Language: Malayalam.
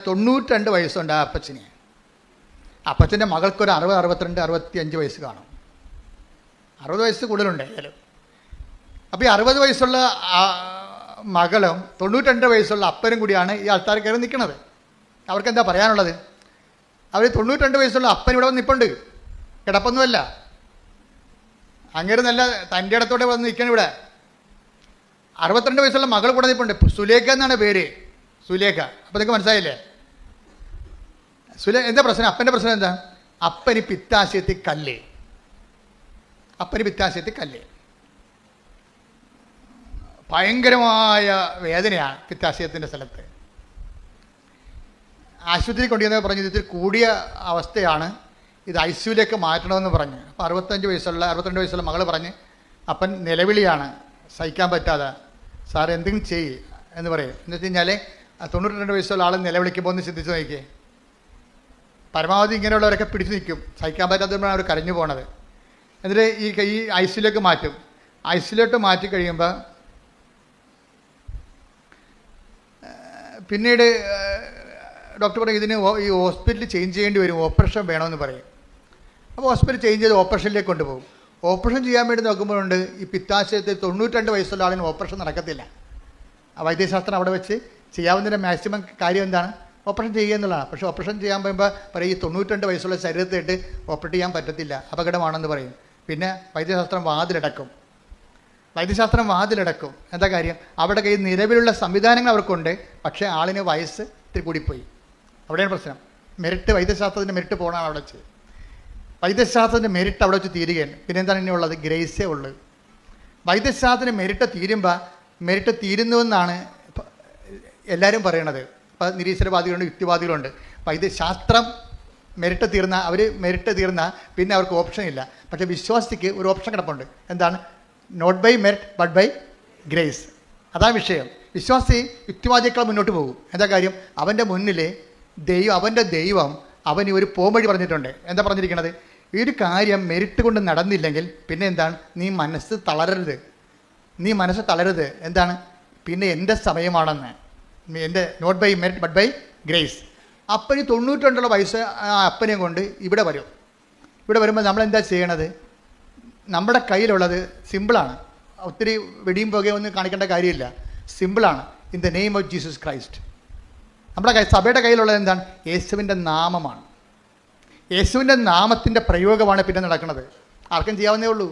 92 വയസ്സുണ്ട് ആ അപ്പച്ചന്. അപ്പച്ചൻ്റെ മകൾക്കൊരു 60, 62, 65 വയസ്സ് കാണും. 60 വയസ്സ് കൂടുതലുണ്ട് ഏതായാലും. അപ്പോൾ ഈ 60 വയസ്സുള്ള മകളും 92 വയസ്സുള്ള അപ്പനും കൂടിയാണ് ഈ ആൾക്കാർ കയറി നിൽക്കുന്നത്. അവർക്ക് എന്താ പറയാനുള്ളത്? അവർ 92 വയസ്സുള്ള അപ്പൻ ഇവിടെ വന്ന് നിൽപ്പുണ്ട്, കിടപ്പൊന്നുമല്ല. അങ്ങനെ നല്ല തൻ്റെ ഇടത്തോടെ വന്ന് നിൽക്കണം ഇവിടെ. 62 വയസ്സുള്ള മകൾ കൂടെ നിൽപ്പുണ്ട്. സുലേഖ എന്നാണ് പേര്, സുലേഖ. അപ്പോൾ നിങ്ങൾക്ക് മനസ്സിലായില്ലേ എന്താ പ്രശ്നം? അപ്പൻ്റെ പ്രശ്നം എന്താ? അപ്പന് പിത്താശയത്തിൽ കല്ല്. അപ്പന് പിത്താശയത്തിൽ കല്ല്, ഭയങ്കരമായ വേദനയാണ് പിത്താശയത്തിൻ്റെ സ്ഥലത്ത്. ആശുപത്രി കൊണ്ടുവന്ന് പറഞ്ഞു ഇതിൽ കൂടിയ അവസ്ഥയാണ്, ഇത് ICUലേക്ക് മാറ്റണമെന്ന് പറഞ്ഞ്. അപ്പോൾ 62 വയസ്സുള്ള മകൾ പറഞ്ഞ് അപ്പൻ നിലവിളിയാണ്, സഹിക്കാൻ പറ്റാതെ. സാർ എന്തെങ്കിലും ചെയ്യ് എന്ന് പറയും. എന്ന് വെച്ച് കഴിഞ്ഞാൽ 92 വയസ്സുള്ള ആൾ നിലവിളിക്കുമ്പോൾ ഒന്ന് ചിന്തിച്ച് നോക്കിയേ. പരമാവധി ഇങ്ങനെയുള്ളവരൊക്കെ പിടിച്ചു നിൽക്കും, സഹിക്കാൻ പറ്റാത്തതുകൊണ്ടാണ് അവർ കരഞ്ഞു പോണത്. എന്നിട്ട് ഈ ICUലേക്ക് മാറ്റും. ICUലോട്ട് മാറ്റി കഴിയുമ്പോൾ പിന്നീട് ഡോക്ടർ പറയും ഇതിന് ഈ ഹോസ്പിറ്റൽ ചേഞ്ച് ചെയ്യേണ്ടി വരും, ഓപ്പറേഷൻ വേണമെന്ന് പറയും. അപ്പോൾ ഹോസ്പിറ്റൽ ചേഞ്ച് ചെയ്ത് ഓപ്പറേഷനിലേക്ക് കൊണ്ടുപോകും. ഓപ്പറേഷൻ ചെയ്യാൻ വേണ്ടി നോക്കുമ്പോഴുണ്ട് ഈ പിത്താശയത്തിൽ 92 വയസ്സുള്ള ആളിന് ഓപ്പറേഷൻ നടക്കത്തില്ല. ആ വൈദ്യശാസ്ത്രം അവിടെ വെച്ച് ചെയ്യാവുന്നതിൻ്റെ മാക്സിമം കാര്യം എന്താണ്? ഓപ്പറേഷൻ ചെയ്യുക എന്നുള്ളതാണ്. പക്ഷേ ഓപ്പറേഷൻ ചെയ്യാൻ പോകുമ്പോൾ പറയും ഈ 92 വയസ്സുള്ള ശരീരത്തിട്ട് ഓപ്പറേറ്റ് ചെയ്യാൻ പറ്റത്തില്ല, അപകടമാണെന്ന് പറയും. പിന്നെ വൈദ്യശാസ്ത്രം വാതിലടക്കും. എന്താ കാര്യം? അവിടെ കയ്യിൽ നിലവിലുള്ള സംവിധാനങ്ങൾ അവർക്കുണ്ട്, പക്ഷേ ആളിന് വയസ്സ് ഇത്തിരി കൂടിപ്പോയി. അവിടെയാണ് പ്രശ്നം. മെറിറ്റ്, വൈദ്യശാസ്ത്രത്തിൻ്റെ മെറിറ്റ് പോകണം അവിടെ വെച്ച്. വൈദ്യശാസ്ത്രത്തിൻ്റെ മെറിറ്റ് അവിടെ വെച്ച് തീരുകയാണ്. പിന്നെ എന്താണ് ഇനി ഉള്ളത്? ഗ്രേസേ ഉള്ളൂ. വൈദ്യശാസ്ത്രത്തിൻ്റെ മെറിറ്റ് തീരുന്നുവെന്നാണ് എല്ലാവരും പറയണത്. അപ്പോൾ നിരീശ്വരവാദികളുണ്ട്, യുക്തിവാദികളുണ്ട്. വൈദ്യശാസ്ത്രം മെറിറ്റ് തീർന്ന പിന്നെ അവർക്ക് ഓപ്ഷൻ ഇല്ല. പക്ഷേ വിശ്വാസിക്ക് ഒരു ഓപ്ഷൻ കിടപ്പുണ്ട്. എന്താണ്? Not by merit but by grace. അതാണ് വിഷയം. വിശ്വാസി യുക്തിവാദിയേക്കാൾ മുന്നോട്ട് പോകും. എന്താ കാര്യം? അവൻ്റെ മുന്നിൽ അവൻ്റെ ദൈവം അവന് ഒരു പോംവഴി പറഞ്ഞിട്ടുണ്ട്. എന്താ പറഞ്ഞിരിക്കുന്നത്? ഈ ഒരു കാര്യം മെറിറ്റ് കൊണ്ട് നടന്നില്ലെങ്കിൽ പിന്നെ എന്താണ്? നീ മനസ്സ് തളരരുത്. എന്താണ്? പിന്നെ എൻ്റെ സമയമാണെന്ന്. എൻ്റെ not by merit but by grace. അപ്പന് 92 വയസ്സ് അപ്പനെ കൊണ്ട് ഇവിടെ വരുമ്പോൾ നമ്മളെന്താ ചെയ്യണത്? നമ്മുടെ കയ്യിലുള്ളത് സിമ്പിളാണ്. ഒത്തിരി വെടിയും പുകയൊന്നും കാണിക്കേണ്ട കാര്യമില്ല. സിമ്പിളാണ്. In the name of Jesus Christ. നമ്മുടെ സഭയുടെ കയ്യിലുള്ളത് എന്താണ്? യേശുവിൻ്റെ നാമമാണ്. യേശുവിൻ്റെ നാമത്തിൻ്റെ പ്രയോഗമാണ് പിന്നെ നടക്കുന്നത്. ആർക്കും ചെയ്യാവുന്നേ ഉള്ളൂ.